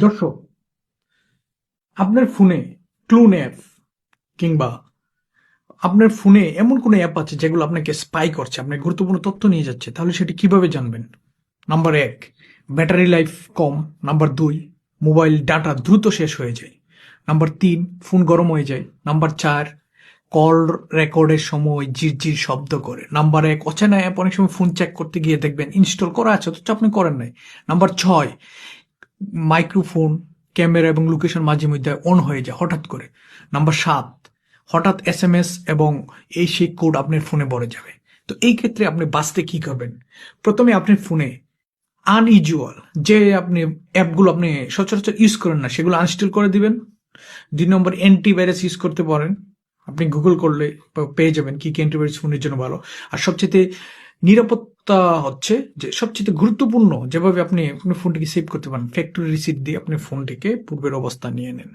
দর্শক, আপনার ফোনে ক্লোন অ্যাপ কিংবা আপনার ফোনে এমন কোনো অ্যাপ আছে যেগুলো আপনাকে স্পাই করছে, আপনার গুরুত্বপূর্ণ তথ্য নিয়ে যাচ্ছে, তাহলে সেটি কিভাবে জানবেন? নাম্বার এক, ব্যাটারি লাইফ কম। নাম্বার দুই, মোবাইল ডাটা দ্রুত শেষ হয়ে যায়। নাম্বার তিন, ফোন গরম হয়ে যায়। নাম্বার চার, কল রেকর্ডের সময় জিরজির শব্দ করে। নাম্বার এক, অচেনা অ্যাপ অনেক সময় ফোন চেক করতে গিয়ে দেখবেন ইনস্টল করা আছে অথচ আপনি করেন নাই। নাম্বার ছয়, মাইক্রোফোন, ক্যামেরা এবং লোকেশন মাঝে মধ্যে অন হয়ে যায় হঠাৎ করে। নাম্বার সাত, হঠাৎ এসএমএস এবং এই সেই কোড আপনার ফোনে ভরে যাবে। তো এই ক্ষেত্রে আপনি বাঁচতে কি করবেন? প্রথমে আপনার ফোনে আনইউজুয়াল যে আপনি অ্যাপগুলো আপনি সচরাচর ইউজ করেন না সেগুলো আনইনস্টল করে দিবেন। ২ নম্বর, অ্যান্টিভাইরাস ইউজ করতে পারেন। আপনি গুগল করলে পেয়ে যাবেন কি কি অ্যান্টিভাইরাস ফোনের জন্য ভালো। আর সবচেয়ে নিরাপত্তা হচ্ছে যে সবচেয়ে গুরুত্বপূর্ণ যেভাবে আপনি আপনার ফোনটিকে সেভ করতে পারেন, ফ্যাক্টরি রিসিট দিয়ে আপনি ফোনটিকে পূর্বের অবস্থা নিয়ে নেন।